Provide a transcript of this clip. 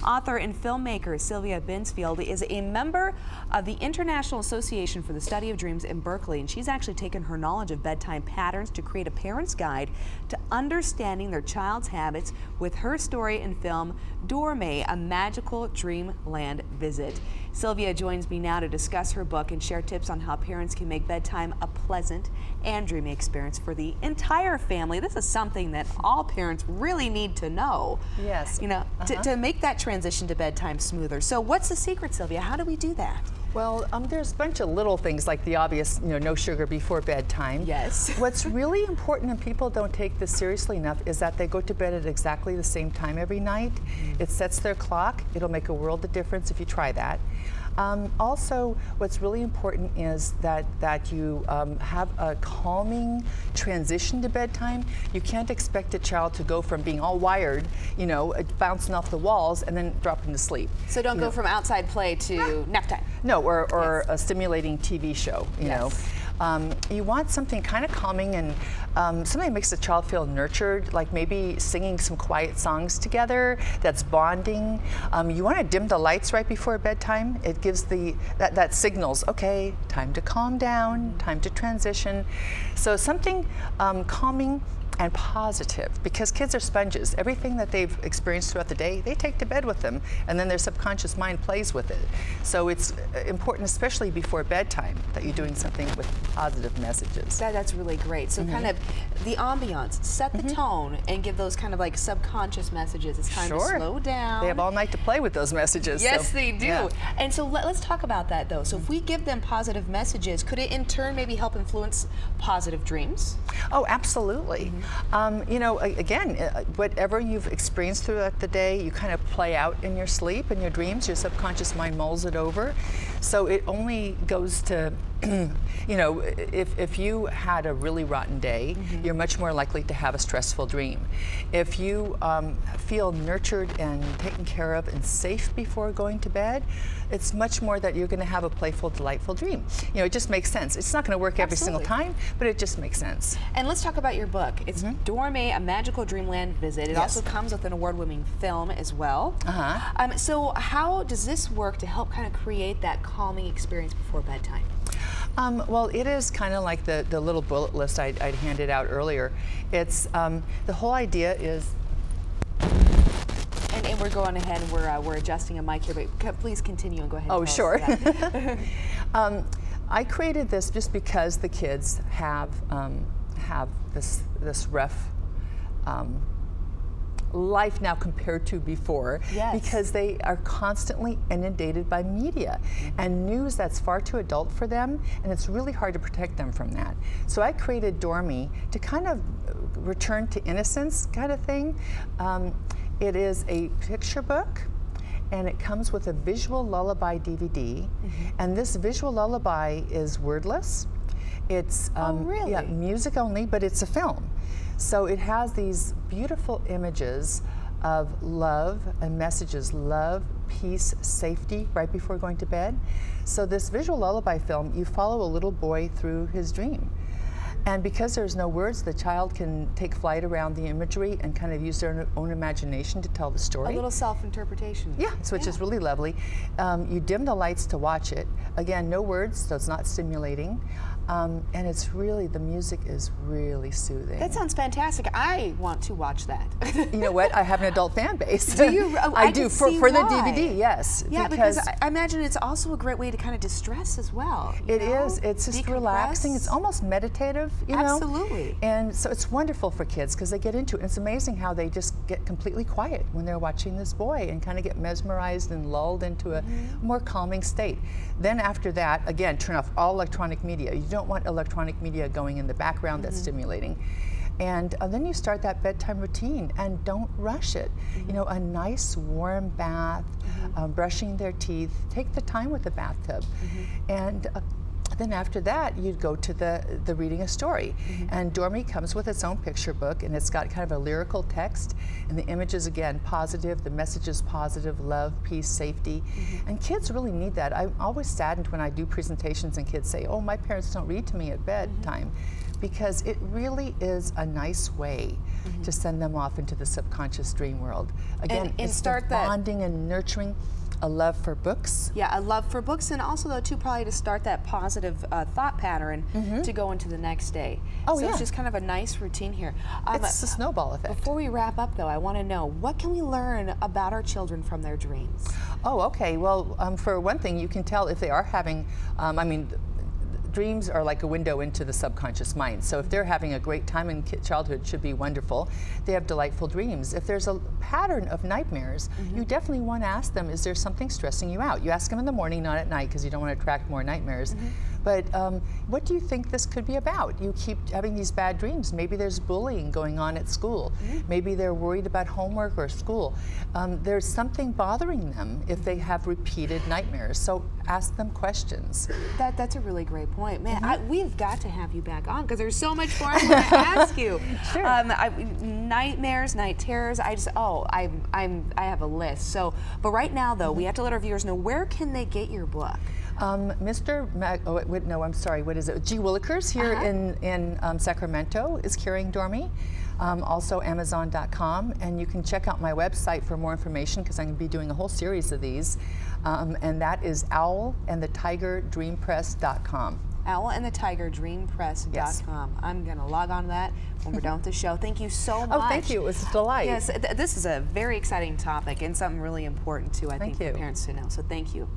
Author and filmmaker Sylvia Binsfield is a member of the International Association for the Study of Dreams in Berkeley, and she's actually taken her knowledge of bedtime patterns to create a parent's guide to understanding their child's habits with her story and film, Dorme, A Magical Dreamland Visit. Sylvia joins me now to discuss her book and share tips on how parents can make bedtime a pleasant and dreamy experience for the entire family. This is something that all parents really need to know. Yes. You know, to make that transition to bedtime smoother. So what's the secret, Sylvia? How do we do that? Well, there's a bunch of little things like the obvious, no sugar before bedtime. Yes. What's really important, and people don't take this seriously enough, is that they go to bed at exactly the same time every night. It sets their clock. It'll make a world of difference if you try that. Also, what's really important is that you have a calming transition to bedtime. You can't expect a child to go from being all wired, bouncing off the walls, and then drop into sleep. So don't go from outside play to nap time. No, or a stimulating TV show, you know. You want something kind of calming and something that makes the child feel nurtured, like maybe singing some quiet songs together that's bonding. You want to dim the lights right before bedtime. It gives that signals, okay, time to calm down, time to transition. So something calming and positive, because kids are sponges. Everything that they've experienced throughout the day, they take to bed with them, and then their subconscious mind plays with it. So it's important, especially before bedtime, that you're doing something with positive messages. That's really great. So kind of the ambiance, set the tone, and give those kind of like subconscious messages. It's time to slow down. They have all night to play with those messages. Yes, so, they do. Yeah. And so let's talk about that, though. So if we give them positive messages, could it in turn maybe help influence positive dreams? Oh, absolutely. Again, whatever you've experienced throughout the day, you kind of play out in your sleep and your dreams. Your subconscious mind mulls it over. So it only goes to, if you had a really rotten day, you're much more likely to have a stressful dream. If you feel nurtured and taken care of and safe before going to bed, it's much more that you're going to have a playful, delightful dream. It just makes sense. It's not going to work every single time, but it just makes sense. And let's talk about your book. It's Dorme, A Magical Dreamland Visit. It also comes with an award-winning film as well. So how does this work to help kind of create that calming experience before bedtime? Well, it is kind of like the little bullet list I'd handed out earlier. It's the whole idea is. And we're going ahead and we're adjusting a mic here, but please continue and go ahead. Oh, and sure. I created this just because the kids have this rough life now compared to before, because they are constantly inundated by media and news that's far too adult for them, and it's really hard to protect them from that. So I created Dorme to kind of return to innocence kind of thing. It is a picture book, and it comes with a visual lullaby DVD, and this visual lullaby is wordless. It's music only, but it's a film. So it has these beautiful images of love and messages, love, peace, safety, right before going to bed. So this visual lullaby film, you follow a little boy through his dream. And because there's no words, the child can take flight around the imagery and kind of use their own imagination to tell the story. A little self-interpretation. Yeah, which is really lovely. You dim the lights to watch it. Again, no words, so it's not stimulating. And it's really, the music is really soothing. That sounds fantastic. I want to watch that. You know what? I have an adult fan base. Do you? Oh, I do, for the DVD, yes. Yeah, because I imagine it's also a great way to kind of distress as well. It is. It's just relaxing. It's almost meditative, you know? Absolutely. And so it's wonderful for kids because they get into it. It's amazing how they just get completely quiet when they're watching this boy and kind of get mesmerized and lulled into a more calming state. Then after that, again, turn off all electronic media. You don't want electronic media going in the background that's stimulating. And then you start that bedtime routine, and don't rush it. A nice warm bath, brushing their teeth. Take the time with the bathtub. And then after that, you'd go to the reading a story. And Dormy comes with its own picture book, and it's got kind of a lyrical text, and the images, again, positive, the message is positive, love, peace, safety. And kids really need that. I'm always saddened when I do presentations and kids say, oh, my parents don't read to me at bedtime, because it really is a nice way to send them off into the subconscious dream world. Again, and it's start the bonding and nurturing a love for books. Yeah, a love for books, and also though too probably to start that positive thought pattern to go into the next day. Oh, so yeah. It's just kind of a nice routine here. It's a snowball effect. Before we wrap up though, I want to know, what can we learn about our children from their dreams? Oh, okay. Well, for one thing, you can tell if they are having, dreams are like a window into the subconscious mind. So if they're having a great time in childhood, should be wonderful. They have delightful dreams. If there's a pattern of nightmares, you definitely want to ask them, is there something stressing you out? You ask them in the morning, not at night, because you don't want to attract more nightmares. But what do you think this could be about? You keep having these bad dreams. Maybe there's bullying going on at school. Maybe they're worried about homework or school. There's something bothering them if they have repeated nightmares. So ask them questions. That's a really great point. Man, we've got to have you back on because there's so much more I want to ask you. Sure. Nightmares, night terrors, I have a list. So, but right now though, we have to let our viewers know, where can they get your book? What is it? G. Willikers here in Sacramento is carrying Dormy. Also Amazon.com, and you can check out my website for more information because I'm going to be doing a whole series of these, and that is owlandthetigerdreampress.com. owlandthetigerdreampress.com. Yes. I'm going to log on to that when we're done with the show. Thank you so much. Oh, thank you. It was a delight. Yes, this is a very exciting topic and something really important too, I think, for parents to know. So thank you.